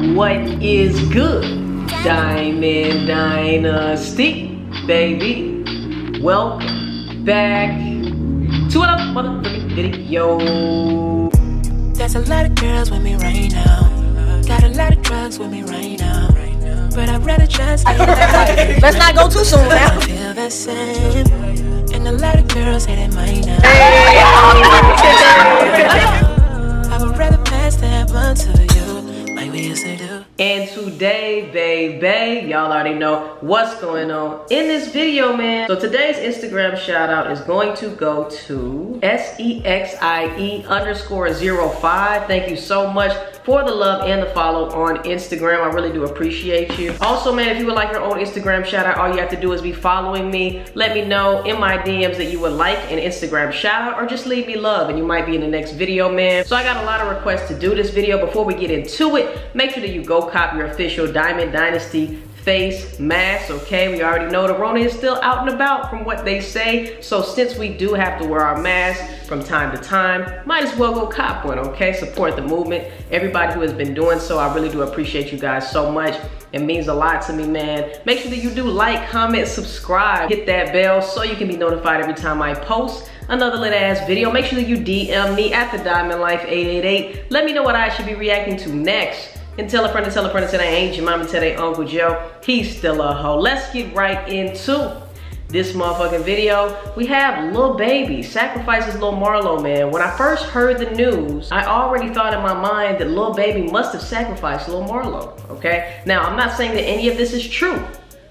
What is good? Diamond Dynasty, baby. Welcome back to another motherfucking video. There's a lot of girls with me right now. Got a lot of drugs with me right now. But I'd rather just let's not go too soon now. I feel the same. And a lot of girls hate it mine now. I would rather pass that one to you, like we used to do. And today, baby, y'all already know what's going on in this video, man. So today's Instagram shout out is going to go to SEXIE_05. Thank you so much for the love and the follow on Instagram. I really do appreciate you. Also, man, if you would like your own Instagram shout out, all you have to do is be following me. Let me know in my DMs that you would like an Instagram shout out, or just leave me love and you might be in the next video, man. So I got a lot of requests to do this video. Before we get into it, make sure that you go cop your official Diamond Dynasty face mask, okay? We already know the Rona is still out and about from what they say. So since we do have to wear our mask from time to time, might as well go cop one, okay? Support the movement. Everybody who has been doing so, I really do appreciate you guys so much. It means a lot to me, man. Make sure that you do like, comment, subscribe, hit that bell so you can be notified every time I post another lit ass video. Make sure that you DM me at THEDIAMONDLIFE888. Let me know what I should be reacting to next. And tell a friend to tell a friend to say they ain't your mama, tell their Uncle Joe he's still a hoe. Let's get right into this motherfucking video. We have Lil Baby sacrifices Lil Marlo, man. When I first heard the news, I already thought in my mind that Lil Baby must have sacrificed Lil Marlo, okay? Now, I'm not saying that any of this is true.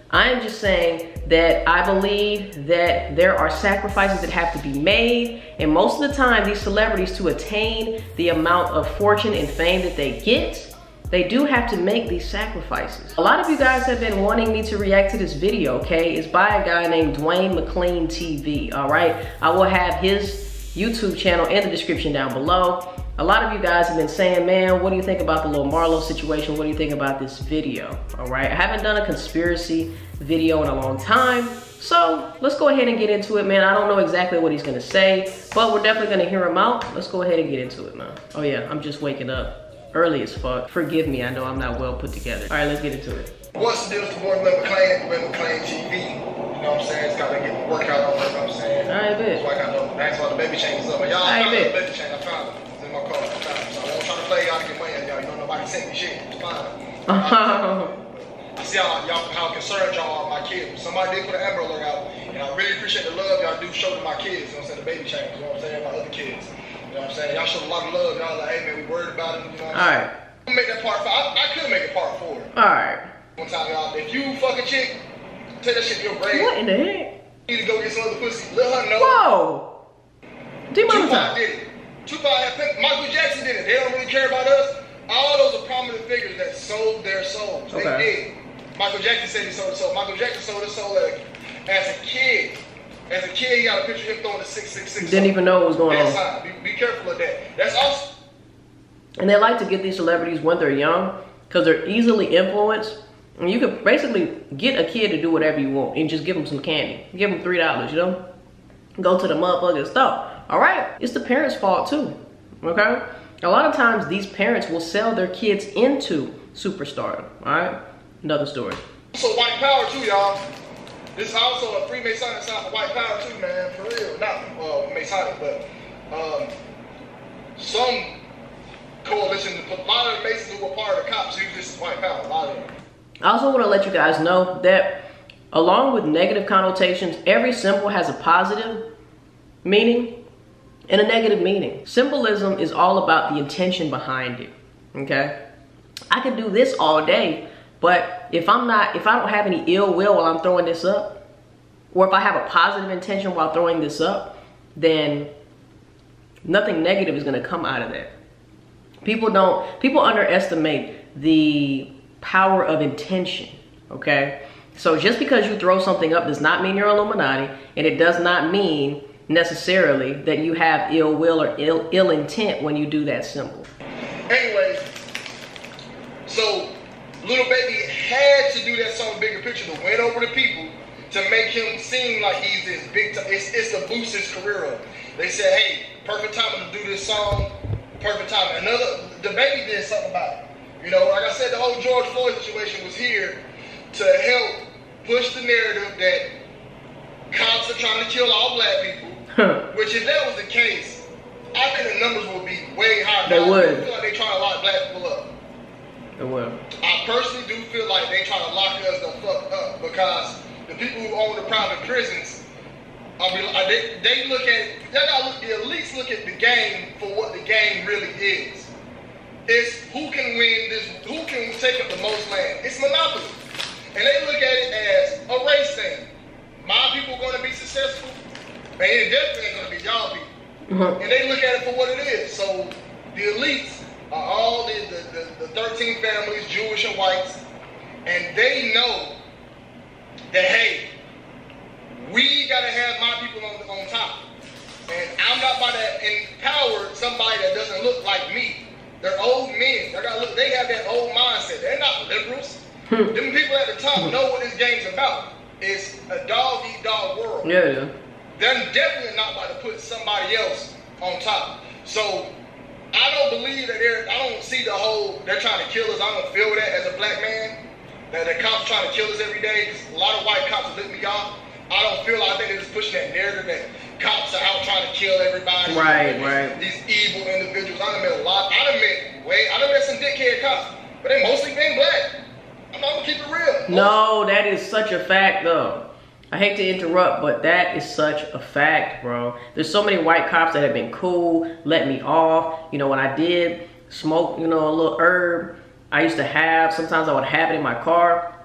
I am just saying that I believe that there are sacrifices that have to be made, and most of the time, these celebrities, to attain the amount of fortune and fame that they get, they do have to make these sacrifices. A lot of you guys have been wanting me to react to this video, okay? It's by a guy named Duane McLean TV, all right? I will have his YouTube channel in the description down below. A lot of you guys have been saying, man, what do you think about the Lil Marlo situation? What do you think about this video, all right? I haven't done a conspiracy video in a long time, so let's go ahead and get into it, man. I don't know exactly what he's gonna say, but we're definitely gonna hear him out. Let's go ahead and get into it, man. Oh yeah, I'm just waking up. Early as fuck. Forgive me, I know I'm not well put together. All right, let's get into it. What's the deal with the boy Lil McLean TV? You know what I'm saying? It's gotta get the workout on, you know what I'm saying? All right, bet. That's why I got that's why the baby chain is up. Y'all found the baby chain, I found it. It's in my car, I found it. So I don't try to play y'all to get money, y'all. You know, nobody sent me shit. It's fine. I see how concerned y'all are my kids. Somebody did put an Amber Alert out, and I really appreciate the love y'all do show to my kids, you know what I'm saying? The baby chain, you know what I'm saying? My other kids. You know what I'm saying? Y'all show a lot of love. Y'all like, hey man, we worried about him, you know what I'm saying? All right. Make that part 5. I could make it part 4. Alright. One time, y'all, if you fucking chick, take that shit to your grave. What in the heck? You need to go get some other pussy. Let her know. Whoa! Tupac did it. Tupac had Michael Jackson did it. They don't really care about us. All those are prominent figures that sold their souls. They did. Michael Jackson said he sold his soul. Michael Jackson sold his soul as a kid. As a kid, he got a picture of him throwing a 666. Didn't even know what was going on. Be careful of that. That's awesome. And they like to get these celebrities when they're young because they're easily influenced. And you could basically get a kid to do whatever you want and just give them some candy. Give them $3, you know? Go to the motherfucking store. All right? It's the parents' fault too, okay? A lot of times these parents will sell their kids into superstardom, all right? Another story. So white power too, y'all. This is also a Freemasonic sign for white power too, man, for real. Not Masonic, but some coalition, a lot of the Masons who were part of the cops use this as white power, a lot of them. I also want to let you guys know that along with negative connotations, every symbol has a positive meaning and a negative meaning. Symbolism is all about the intention behind it, okay? I could do this all day, but if I don't have any ill will while I'm throwing this up, or if I have a positive intention while throwing this up, then nothing negative is going to come out of that. People underestimate the power of intention, okay? So just because you throw something up does not mean you're Illuminati, and it does not mean necessarily that you have ill will or ill intent when you do that symbol. Anyways, so Lil Baby had to do that song Bigger Picture to win over the people, to make him seem like he's this big time. It's to boost his career up. They said, hey, perfect time to do this song. Perfect time. The baby did something about it. You know, like I said, the whole George Floyd situation was here to help push the narrative that cops are trying to kill all black people. Which, if that was the case, I think the numbers would be way higher. They would. I feel like they're trying to lock black people up. They will. I personally do feel like they trying to lock us the fuck up because the people who own the private prisons, they look at, they at least look at the game for what the game really is. It's who can win this, who can take up the most land. It's monopoly. And they look at it as a race thing. My people are going to be successful, and it definitely ain't going to be y'all people. And they look at it for what it is. So the elites are all the 13 families, Jewish and whites, and they know that, hey, we got to have my people on top. And I'm not about to empower somebody that doesn't look like me. They're old men. They have that old mindset. They're not liberals. Them people at the top know what this game's about. It's a dog-eat-dog world. Yeah. They're definitely not about to put somebody else on top. So I don't believe that I don't see the whole, they're trying to kill us. I don't feel that as a black man, that the cops trying to kill us every day. A lot of white cops lick me off. I don't feel like, I think they're just pushing that narrative that cops are out trying to kill everybody. Right. These evil individuals. I done met some dickhead cops, but they mostly been black. I'm gonna keep it real. No, that is such a fact though. I hate to interrupt, but that is such a fact, bro. There's so many white cops that have been cool, let me off. You know, when I did smoke, you know, a little herb, I used to have, sometimes I would have it in my car,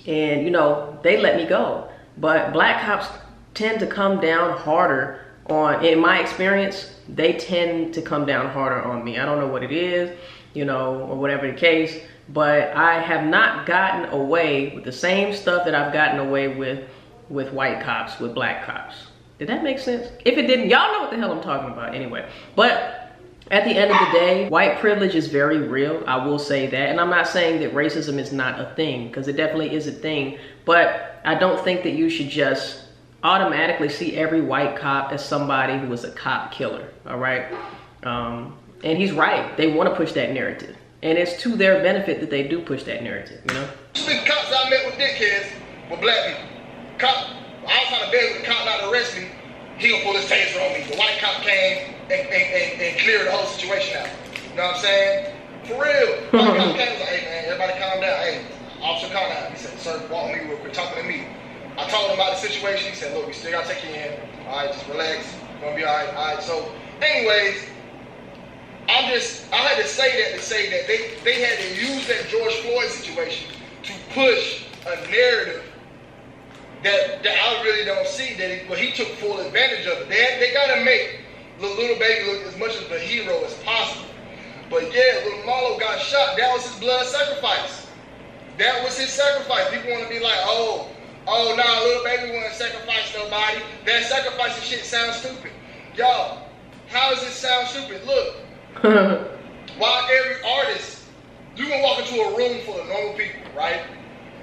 and you know, they let me go. But black cops tend to come down harder on, in my experience, they tend to come down harder on me. I don't know what it is, you know, or whatever the case, but I have not gotten away with the same stuff that I've gotten away with white cops, with black cops. Did that make sense? If it didn't, y'all know what the hell I'm talking about anyway. But at the end of the day, white privilege is very real. I will say that. And I'm not saying that racism is not a thing, because it definitely is a thing. But I don't think that you should just automatically see every white cop as somebody who was a cop killer, all right? And he's right. They want to push that narrative. And it's to their benefit that they do push that narrative, you know? The cops I met with dickheads were black people. I was trying to beg with the cop not to arrest me. He gonna pull his taser on me. The white cop came and cleared the whole situation out. You know what I'm saying? For real. The white cop came and was like, hey man, everybody calm down. Hey, officer, calm down. He said, sir, walk me real quick, talking to me. I told him about the situation. He said, look, we still gotta take you in. All right, just relax. You're gonna be all right. All right. So, anyways, I had to say that they had to use that George Floyd situation to push a narrative that I really don't see, but he took full advantage of it. They gotta make little baby look as much of a hero as possible. But yeah, Lil Marlo got shot. That was his blood sacrifice. That was his sacrifice. People want to be like, oh, nah, little baby wouldn't sacrifice nobody. That sacrificing shit sounds stupid. Y'all, how does it sound stupid? Look, while every artist, you can walk into a room full of normal people, right?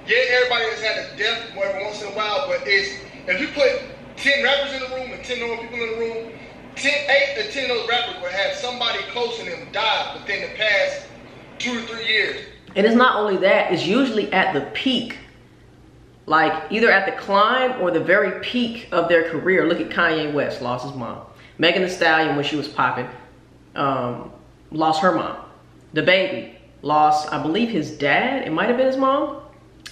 Yeah, everybody has had a death every once in a while, but if you put 10 rappers in the room and 10 normal people in the room, 8 to 10 of those rappers will have somebody close to them die within the past 2 to 3 years. And it's not only that, it's usually at the peak, like either at the climb or the very peak of their career. Look at Kanye West, lost his mom. Megan Thee Stallion, when she was popping, lost her mom. The Baby lost, I believe, his dad. It might have been his mom.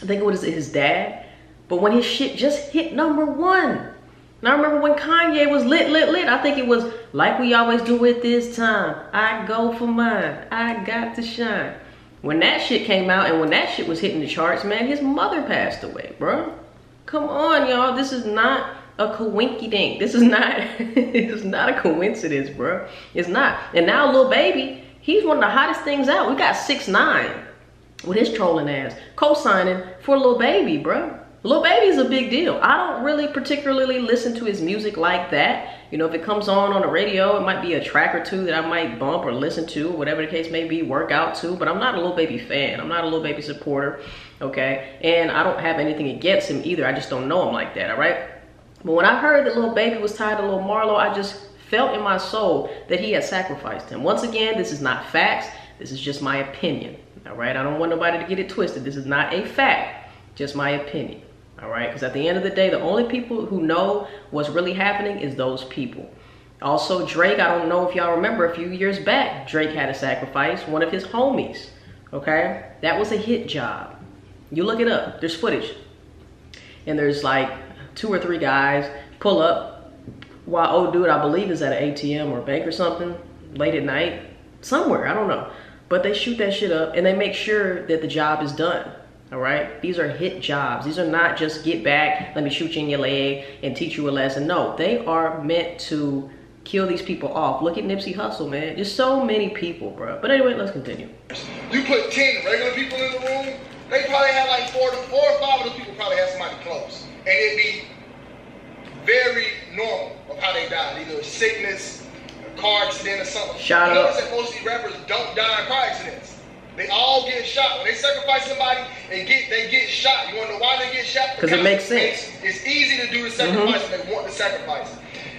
I think it was his dad. But when his shit just hit #1. And I remember when Kanye was lit. I think it was like we always do it this time. I go for mine. I got to shine. When that shit came out and when that shit was hitting the charts, man, his mother passed away, bro. Come on, y'all. This is not a coinky-dink. This is not, it's not a coincidence, bro. It's not. And now Lil Baby, he's one of the hottest things out. We got 6ix9ine with his trolling ass co-signing for Lil Baby, bro. Lil Baby's a big deal. I don't really particularly listen to his music like that. You know, if it comes on the radio, it might be a track or two that I might bump or listen to, whatever the case may be, work out to, but I'm not a Lil Baby fan. I'm not a Lil Baby supporter, okay? And I don't have anything against him either. I just don't know him like that, all right? But when I heard that Lil Baby was tied to Lil Marlo, I just felt in my soul that he had sacrificed him. Once again, this is not facts. This is just my opinion, all right? I don't want nobody to get it twisted. This is not a fact, just my opinion, all right? Because at the end of the day, the only people who know what's really happening is those people. Also, Drake, I don't know if y'all remember a few years back, Drake had to sacrifice one of his homies, okay? That was a hit job. You look it up, there's footage. And there's like 2 or 3 guys pull up while old dude, I believe, is at an ATM or bank or something, late at night, somewhere, I don't know. But they shoot that shit up and they make sure that the job is done, all right? These are hit jobs. These are not just get back, let me shoot you in your leg and teach you a lesson. No, they are meant to kill these people off. Look at Nipsey Hussle, man. Just so many people, bro. But anyway, let's continue. You put 10 regular people in the room, they probably have like 4 or 5 of those people probably have somebody close. And it'd be very normal of how they died. Either a sickness, a car accident or something. Shot up. Notice that most of these rappers don't die in car accidents. They all get shot. When they sacrifice somebody, they get shot. You wanna know why they get shot? Because it makes sense. It's easy to do the sacrifice when they want the sacrifice.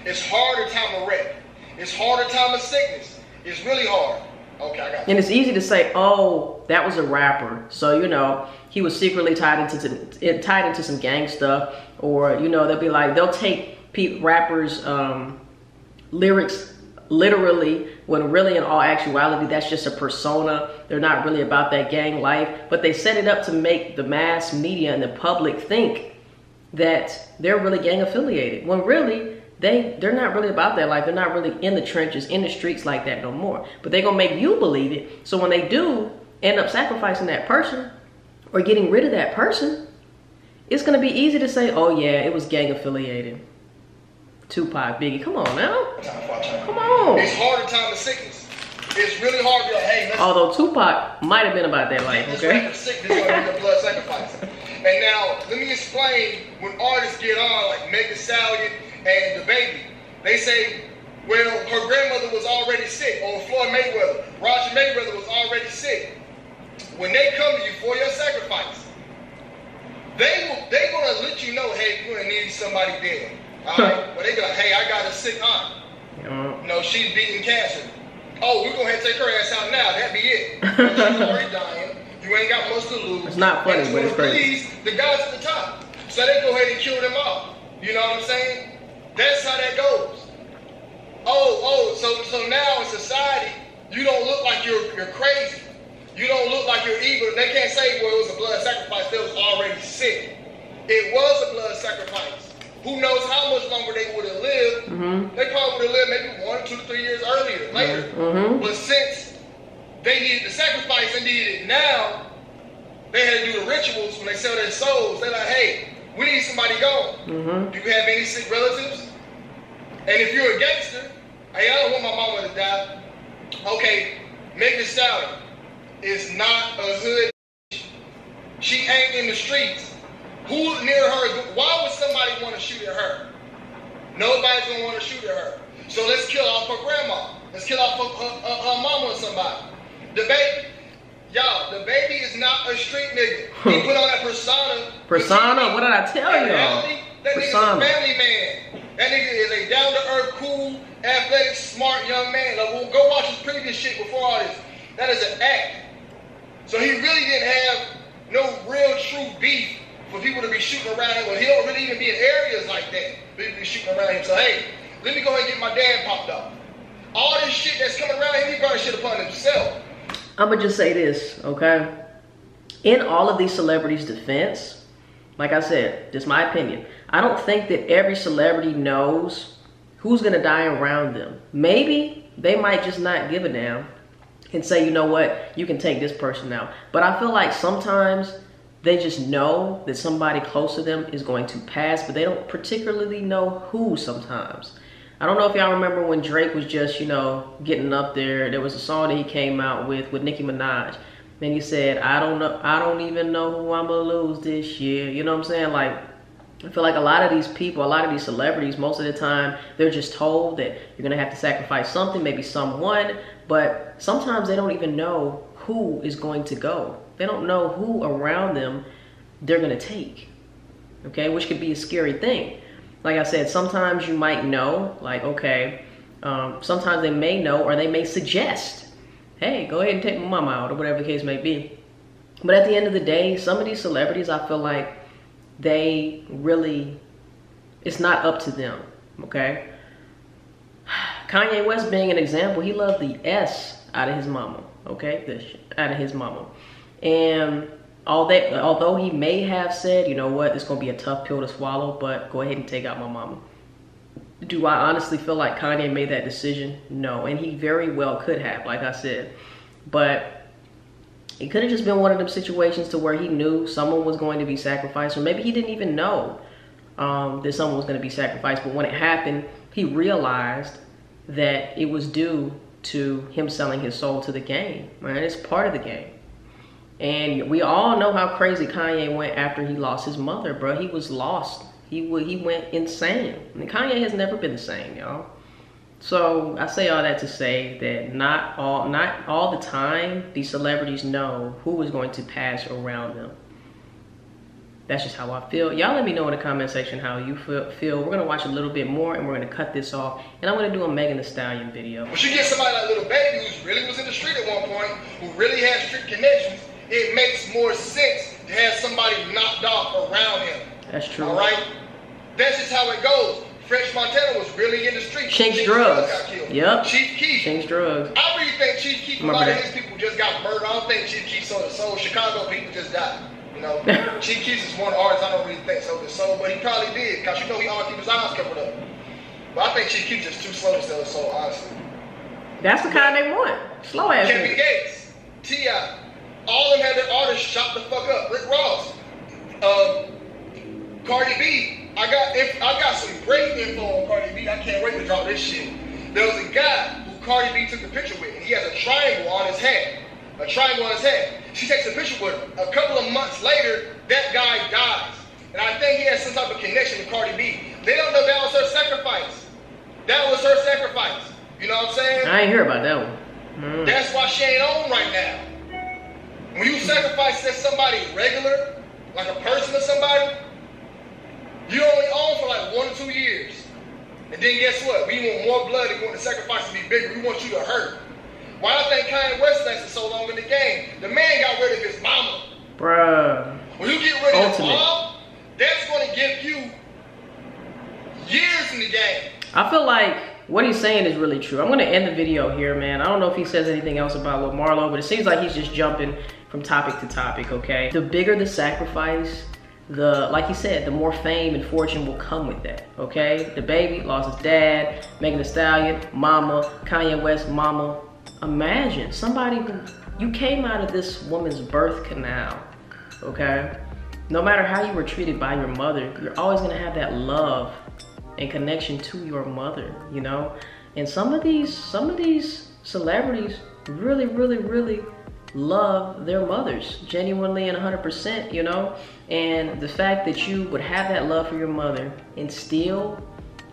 It's harder time of wreck. It's harder time of sickness. It's really hard. Okay, I got you. And it's easy to say, oh, that was a rapper. So, you know, he was secretly tied into some gang stuff. Or, you know, they'll be like, they'll take rappers' lyrics literally, when really in all actuality, that's just a persona. They're not really about that gang life. But they set it up to make the mass media and the public think that they're really gang affiliated. When really, they're not really about that life. They're not really in the trenches, in the streets like that no more. But they're gonna make you believe it. So when they do end up sacrificing that person or getting rid of that person, it's gonna be easy to say, oh yeah, it was gang affiliated. Tupac, Biggie, come on now. Come on. It's harder time of sickness. It's really hard to be like, hey, although Tupac might have been about that life, okay? This is gonna be the blood sacrifice. And now, let me explain when artists get on, like Megan Thee Stallion and DaBaby. They say, well, her grandmother was already sick, or Floyd Mayweather, Roger Mayweather was already sick. When they come to you for your sacrifice, they're gonna let you know, hey, you're gonna need somebody dead. All right? Well, they go, hey, I got a sick aunt. No, she's beating cancer. Oh, we're gonna have to take her ass out now. That'd be it. She's already dying. You ain't got much to lose. It's not funny, but it's crazy. Please the guys at the top. So they go ahead and kill them off. You know what I'm saying? That's how that goes. So now in society, you don't look like you're crazy. You don't look like you're evil. They can't say, well, it was a blood sacrifice. They was already sick. It was a blood sacrifice. Who knows how much longer they would have lived? They probably would have lived maybe 1, 2, 3 years later. But since they needed the sacrifice and needed it now, they had to do the rituals when they sell their souls. They're like, hey, we need somebody gone. Do you have any sick relatives? And if you're a gangster, hey, I don't want my mama to die. Okay, Megan Thee Stallion is not a hood. She ain't in the streets. Who near her? Why would somebody want to shoot at her? Nobody's gonna want to shoot at her. So let's kill off her grandma. Let's kill off her mama or somebody. DaBaby. Y'all, DaBaby is not a street nigga. He put on that persona. Persona? What did I tell you? That nigga's a family man. That nigga is a down-to-earth, cool, athletic, smart young man. Like, we'll go watch his previous shit before all this. That is an act. So he really didn't have no real true beef for people to be shooting around him. Well, he don't really even be in areas like that. People be shooting around him. So, hey, let me go ahead and get my dad popped off. All this shit that's coming around him, he brought shit upon himself. I'm gonna just say this, okay? In all of these celebrities' defense, like I said, just my opinion, I don't think that every celebrity knows who's gonna die around them. Maybe they might just not give a damn and say, you know what, you can take this person out. But I feel like sometimes they just know that somebody close to them is going to pass, but they don't particularly know who sometimes. I don't know if y'all remember when Drake was just, you know, getting up there. There was a song that he came out with Nicki Minaj. Then he said, I don't even know who I'm gonna lose this year. You know what I'm saying? Like, I feel like a lot of these people, a lot of these celebrities, most of the time, they're just told that you're gonna have to sacrifice something, maybe someone, but sometimes they don't even know who is going to go. They don't know who around them they're gonna take, okay? Which could be a scary thing. Like I said, sometimes you might know, like, okay, sometimes they may know or they may suggest hey, go ahead and take my mama out or whatever the case may be. But at the end of the day, some of these celebrities, I feel like they really, it's not up to them, okay? Kanye West being an example, he loved the S out of his mama, okay? Out of his mama. And although he may have said, you know what, it's gonna be a tough pill to swallow, but go ahead and take out my mama. Do I honestly feel like Kanye made that decision? No, and he very well could have, like I said. But it could have just been one of them situations to where he knew someone was going to be sacrificed, or maybe he didn't even know that someone was going to be sacrificed. But when it happened, he realized that it was due to him selling his soul to the game. Man, it's part of the game. And we all know how crazy Kanye went after he lost his mother, bro. He was lost. He went insane. I mean, Kanye has never been the same, y'all. So I say all that to say that not all the time these celebrities know who is going to pass around them. That's just how I feel. Y'all let me know in the comment section how you feel. We're gonna watch a little bit more and we're gonna cut this off. And I'm gonna do a Megan Thee Stallion video. But you get somebody like Lil Baby who really was in the street at one point, who really had street connections, it makes more sense to have somebody knocked off around him. That's true. All right? That's just how it goes. French Montana was really in the street. Chink's drugs. Got killed. Yep. Chief Keef. Chink's drugs. I really think Chief Keef, a lot of his people just got murdered. I don't think Chief Keef sold his soul. Chicago people just died. You know, Chief Keef is one artist I don't really think sold his soul, but he probably did, because you know he always keep his eyes covered up. But I think Chief Keef just too slow to sell his soul, honestly. That's the kind they want. Slow ass. Kevin Gates, T.I., all of them had their artists shot the fuck up. Rick Ross, Cardi B. I got some great info on Cardi B. I can't wait to drop this shit. There was a guy who Cardi B took a picture with, and he has a triangle on his head. A triangle on his head. She takes a picture with him. A couple of months later, that guy dies. And I think he has some type of connection with Cardi B. They don't know that was her sacrifice. That was her sacrifice. You know what I'm saying? I ain't hear about that one. That's why she ain't on right now. When you sacrifice to somebody regular, like a person or somebody, you only own for like 1 or 2 years. And then guess what? We want more blood and we want the sacrifice to be bigger. We want you to hurt. Why I think Kanye West lasted so long in the game? The man got rid of his mama. Bruh. When you get rid of his mom, that's going to give you years in the game. I feel like what he's saying is really true. I'm going to end the video here, man. I don't know if he says anything else about Lil Marlo, but it seems like he's just jumping from topic to topic, okay? The bigger the sacrifice, like he said, the more fame and fortune will come with that, okay? The baby lost his dad, Megan Thee Stallion, mama, Kanye West, mama. Imagine somebody who, you came out of this woman's birth canal, okay? No matter how you were treated by your mother, you're always gonna have that love and connection to your mother, you know? And some of these celebrities really, really, really love their mothers, genuinely and 100%, you know? And the fact that you would have that love for your mother and still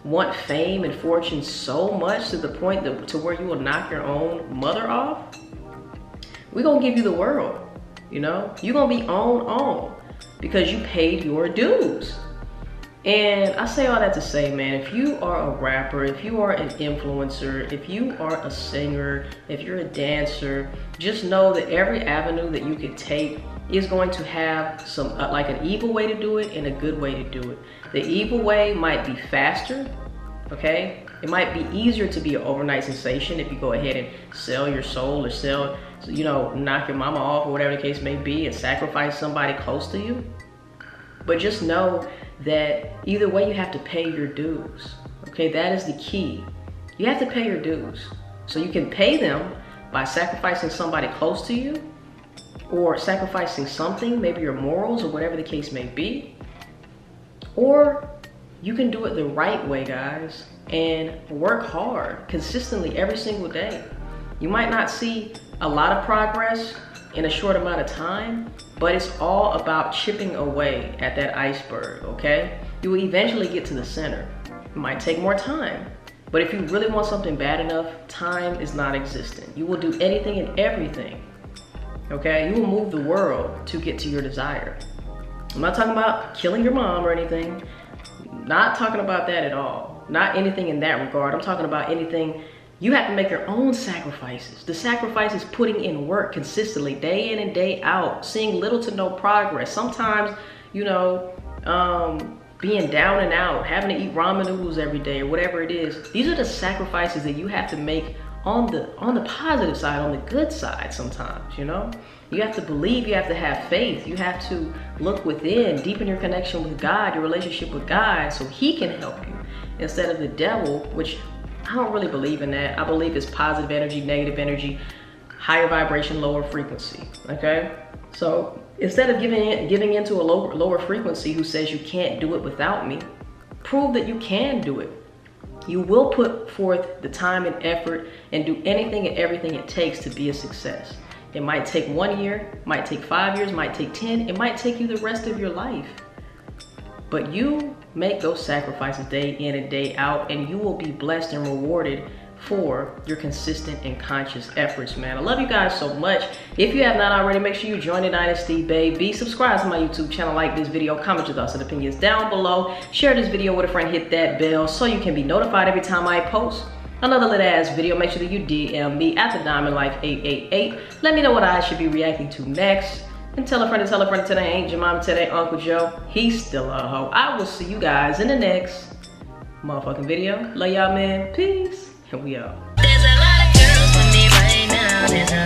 want fame and fortune so much to the point to where you will knock your own mother off, we're gonna give you the world, you know? You're gonna be on because you paid your dues. And I say all that to say, man, if you are a rapper, if you are an influencer, if you are a singer, if you're a dancer, just know that every avenue that you could take is going to have some, like an evil way to do it and a good way to do it. The evil way might be faster, okay? It might be easier to be an overnight sensation if you go ahead and sell your soul or sell, you know, knock your mama off or whatever the case may be and sacrifice somebody close to you. But just know that either way you have to pay your dues, okay? That is the key. You have to pay your dues. So you can pay them by sacrificing somebody close to you or sacrificing something, maybe your morals or whatever the case may be. Or you can do it the right way, guys, and work hard consistently every single day. You might not see a lot of progress in a short amount of time, but it's all about chipping away at that iceberg, okay? You will eventually get to the center. It might take more time, but if you really want something bad enough, time is not existent. You will do anything and everything, okay? You will move the world to get to your desire. I'm not talking about killing your mom or anything. Not talking about that at all. Not anything in that regard. I'm talking about anything You have to make your own sacrifices. The sacrifice is putting in work consistently, day in and day out, seeing little to no progress. Sometimes, you know, being down and out, having to eat ramen noodles every day or whatever it is. These are the sacrifices that you have to make on the positive side, on the good side sometimes, you know? You have to believe, you have to have faith, you have to look within, deepen your connection with God, your relationship with God, so He can help you instead of the devil, which I don't really believe in that. I believe it's positive energy, negative energy, higher vibration, lower frequency, okay? So instead of giving into a lower frequency who says you can't do it without me, prove that you can do it. You will put forth the time and effort and do anything and everything it takes to be a success. It might take 1 year, might take 5 years, might take 10, it might take you the rest of your life. But you make those sacrifices day in and day out, and you will be blessed and rewarded for your consistent and conscious efforts, man. I love you guys so much. If you have not already, make sure you join the Dynasty, baby. Subscribe to my YouTube channel, like this video, comment your thoughts and opinions down below. Share this video with a friend, hit that bell so you can be notified every time I post another lit ass video. Make sure that you DM me at TheDiamondLife888. Let me know what I should be reacting to next. And tell a friend to tell a friend today ain't your mama, today Uncle Joe. He's still a hoe. I will see you guys in the next motherfucking video. Love y'all, man. Peace. And we out. There's a lot of girls with me right now.